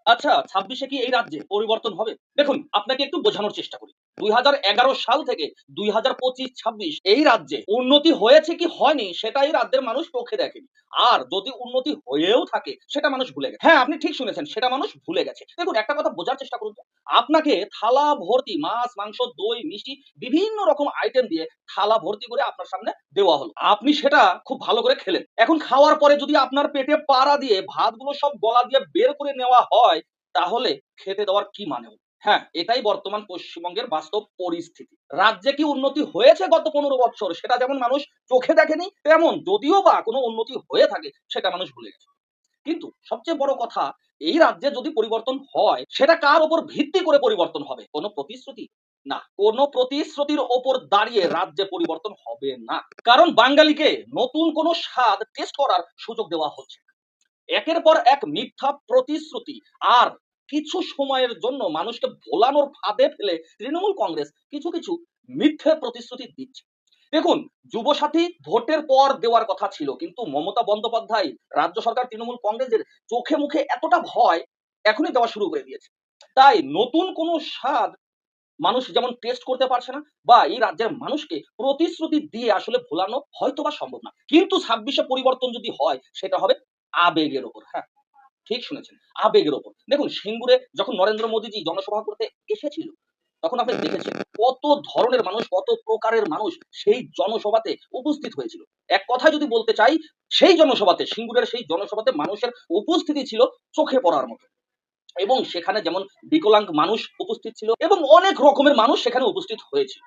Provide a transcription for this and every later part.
আচ্ছা, ২৬ কি এই রাজ্যে পরিবর্তন হবে? দেখুন, আপনাকে একটু বোঝানোর চেষ্টা করি। ২০১১ সাল থেকে ২০২৫-২৬ এই রাজ্যে উন্নতি হয়েছে কি হয়নি সেটা এই রাজ্যের মানুষ চোখে দেখেনি। আর যদি উন্নতি হয়েও থাকে সেটা মানুষ ভুলে গেছে। হ্যাঁ, আপনি ঠিক শুনেছেন, সেটা মানুষ ভুলে গেছে। দেখুন, একটা কথা বোঝার চেষ্টা করুন তো। আপনাকে থালা ভর্তি মাছ, মাংস, দই, মিষ্টি বিভিন্ন রকম আইটেম দিয়ে থালা ভর্তি করে আপনার সামনে দেওয়া হলো। আপনি সেটা খুব ভালো করে খেলেন। এখন খাওয়ার পরে যদি আপনার পেটে পাড়া দিয়ে ভাতগুলো সব গলা দিয়ে বের করে নেওয়া হয়, তাহলে খেতে দেওয়ার কি মানে হলো? হ্যাঁ, এটাই বর্তমান পশ্চিমবঙ্গের বাস্তব পরিস্থিতি। রাজ্যে কি উন্নতি হয়েছে গত ১৫ বৎসর সেটা যেমন মানুষ চোখে দেখেনি, তেমন যদিও বা কোনো উন্নতি হয়ে থাকে সেটা মানুষ ভুলে গেছে। কিন্তু সবচেয়ে বড় কথা, এই রাজ্যে যদি পরিবর্তন হয়, সেটা কার উপর ভিত্তি করে পরিবর্তন হবে? কোন প্রতিশ্রুতি? না, কোন প্রতিশ্রুতির ওপর দাঁড়িয়ে রাজ্যে পরিবর্তন হবে না। কারণ বাঙালিকে নতুন কোন স্বাদ টেস্ট করার সুযোগ দেওয়া হচ্ছে না। একের পর এক মিথ্যা প্রতিশ্রুতি আর কিছু সময়ের জন্য মানুষকে ভোলানোর ফাঁদে ফেলে তৃণমূল কংগ্রেস কিছু মিথ্যে প্রতিশ্রুতি দিচ্ছে। দেখুন, যুবসাথী ভোটের পর দেওয়ার কথা ছিল। কিন্তু মমতা বন্দ্যোপাধ্যায়, রাজ্য সরকার, তৃণমূল কংগ্রেসের চোখে মুখে এতটা ভয় এখনই দেওয়া শুরু করে দিয়েছে। তাই নতুন কোন স্বাদ মানুষ যেমন টেস্ট করতে পারছে না, বা এই রাজ্যের মানুষকে প্রতিশ্রুতি দিয়ে আসলে ভোলানো হয়তোবা সম্ভব না। কিন্তু ২৬ এ পরিবর্তন যদি হয় সেটা হবে আবেগের উপর। হ্যাঁ, ঠিক শুনেছেন, আবেগের উপর। দেখুন, সিঙ্গুরে যখন নরেন্দ্র মোদীজি জনসভা করতে এসেছিল, তখন আপনি দেখেছেন কত ধরনের মানুষ, কত প্রকারের মানুষ সেই জনসভাতে উপস্থিত হয়েছিল। এক কথায় যদি বলতে চাই, সেই জনসভাতে, সিঙ্গুরের সেই জনসভাতে মানুষের উপস্থিতি ছিল চোখে পড়ার মতো। এবং সেখানে যেমন বিকলাঙ্গ মানুষ উপস্থিত ছিল এবং অনেক রকমের মানুষ সেখানে উপস্থিত হয়েছিল।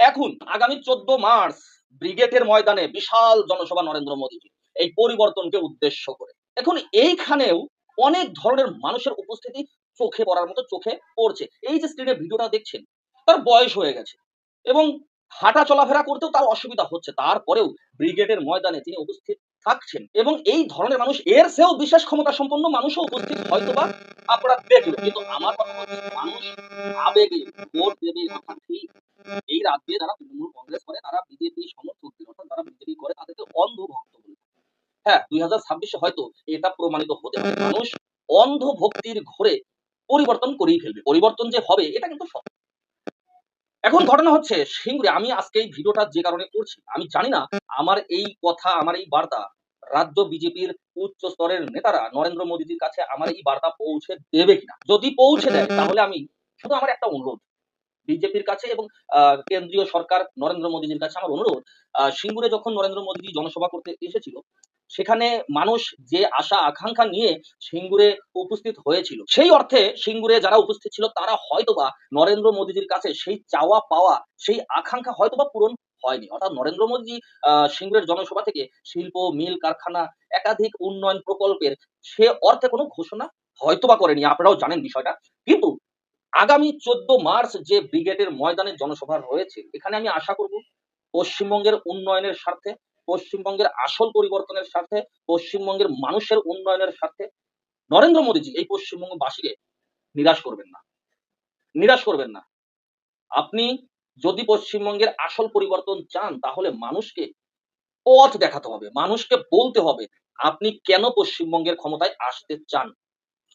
এখন আগামী ১৪ মার্চ ব্রিগেডের ময়দানে বিশাল জনসভা নরেন্দ্র মোদীজির, এই পরিবর্তনকে উদ্দেশ্য করে। এখন এইখানেও অনেক ধরনের মানুষের উপস্থিতি চোখে পড়ার মতো চোখে পড়ছে। এই যে স্ক্রিনে ভিডিওটা দেখছেন, তার বয়স হয়ে গেছে এবং হাঁটা চলাফেরা করতেও তার অসুবিধা হচ্ছে। তারপরেও ব্রিগেডের ময়দানে তিনি উপস্থিত থাকছেন এবং এই ধরনের মানুষ, এর চেয়েও বিশেষ ক্ষমতা সম্পন্ন মানুষও উপস্থিত হয়তোবা আপনারা দেখলো। কিন্তু আমার কথা হচ্ছে, মানুষ আবেগে ভোট দেবে এই কথা ঠিক। এই রাজ্যে যারা তৃণমূল কংগ্রেস করে তারা বিজেপি সমর্থকদের, অর্থাৎ যারা বিজেপি করে তাদেরকে অন্ধ ভক্ত বলে। হ্যাঁ, ২০২৬ এ হয়তো এটা প্রমাণিত হতে পারে। মানুষ অন্ধ ভক্তির ঘোরে পরিবর্তন করেই ফেলবে। পরিবর্তন যে হবে এটা কিন্তু সত্য। এখন ঘটনা হচ্ছে, সিঙ্গুরে আমি আজকে এই ভিডিওটা যে কারণে করছি, আমি জানি না আমার এই কথা, আমার এই বার্তা রাজ্য বিজেপির উচ্চ স্তরের নেতারা নরেন্দ্র মোদীজির কাছে আমার এই বার্তা পৌঁছে দেবে কিনা। যদি পৌঁছে দেয় তাহলে আমি, শুধু আমার একটা অনুরোধ বিজেপির কাছে এবং আ কেন্দ্রীয় সরকার নরেন্দ্র মোদীজির কাছে আমার অনুরোধ, সিঙ্গুরে যখন নরেন্দ্র মোদীজি জনসভা করতে এসেছিল, সেখানে মানুষ যে আশা আকাঙ্ক্ষা নিয়ে সিঙ্গুরে উপস্থিত হয়েছিল, সেই অর্থে সিঙ্গুরে যারা উপস্থিত ছিল তারা হয়তোবা নরেন্দ্র মোদীজির কাছে সেই চাওয়া পাওয়া, সেই আকাঙ্ক্ষা হয়তোবা পূরণ হয়নি। অর্থাৎ নরেন্দ্র মোদীজি সিঙ্গুরের জনসভা থেকে শিল্প, মিল, কারখানা, একাধিক উন্নয়ন প্রকল্পের সে অর্থে কোনো ঘোষণা হয়তোবা করেনি। আপনারাও জানেন বিষয়টা। কিন্তু আগামী ১৪ মার্চ যে ব্রিগেডের ময়দানে জনসভা রয়েছে, এখানে আমি আশা করব পশ্চিমবঙ্গের উন্নয়নের স্বার্থে, পশ্চিমবঙ্গের আসল পরিবর্তনের স্বার্থে, পশ্চিমবঙ্গের মানুষের উন্নয়নের স্বার্থে নরেন্দ্র মোদীজি এই পশ্চিমবঙ্গবাসীকে নিরাশ করবেন না। নিরাশ করবেন না। আপনি যদি পশ্চিমবঙ্গের আসল পরিবর্তন চান তাহলে মানুষকে পথ দেখাতে হবে। মানুষকে বলতে হবে আপনি কেন পশ্চিমবঙ্গের ক্ষমতায় আসতে চান।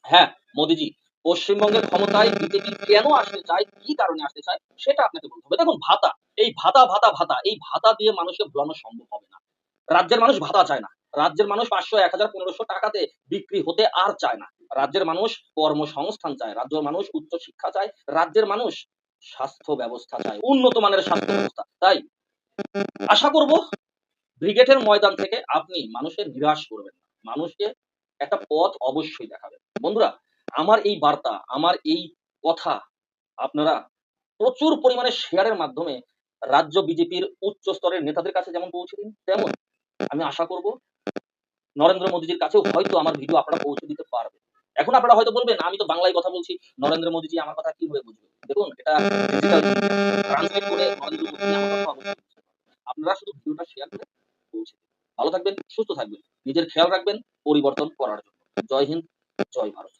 হ্যাঁ, মোদিজি পশ্চিমবঙ্গের ক্ষমতায় বিজেপি কেন আসতে চায়, কি কারণে আসতে চায় সেটা আপনাকে বলতে হবে। দেখুন, ভাতা, এই ভাতা, এই ভাতা দিয়ে মানুষকে ভোলানো সম্ভব হবে না। রাজ্যের মানুষ ভাতা চায় না। রাজ্যের মানুষ ৫০০, ১০০০, ১৫০০ টাকাতে বিক্রি হতে আর চায় না। রাজ্যের মানুষ কর্মসংস্থান চায়। রাজ্যের মানুষ উচ্চ শিক্ষা চায়। রাজ্যের মানুষ স্বাস্থ্য ব্যবস্থা চায়। উন্নত মানের স্বাস্থ্য ব্যবস্থা। তাই আশা করব ব্রিগেডের ময়দান থেকে আপনি মানুষের নিরাশ করবেন না। মানুষকে একটা পথ অবশ্যই দেখাবেন। বন্ধুরা, আমার এই বার্তা, আমার এই কথা আপনারা প্রচুর পরিমাণে শেয়ারের মাধ্যমে রাজ্য বিজেপির উচ্চ স্তরের নেতাদের কাছে যেমন পৌঁছে দিন, তেমন আমি আশা করব নরেন্দ্র মোদীজির কাছেও হয়তো আমার ভিডিও আপনারা পৌঁছে দিতে পারবেন। এখন আপনারা হয়তো বলবেন, "আমি তো বাংলায় কথা বলছি, নরেন্দ্র মোদীজি আমার কথা কিভাবে বুঝবে?" দেখুন, এটা ডিজিটাল মিডিয়া। ট্রান্সলেট করে নরেন্দ্র মোদীজি আমার কথা অবশ্যই বুঝতে পারবে। আপনারা শুধু ভিডিওটা শেয়ার করে পৌঁছে দিন। ভালো থাকবেন, সুস্থ থাকবেন। নিজের খেয়াল রাখবেন পরিবর্তন করার জন্য। জয় হিন্দ, জয় ভারত।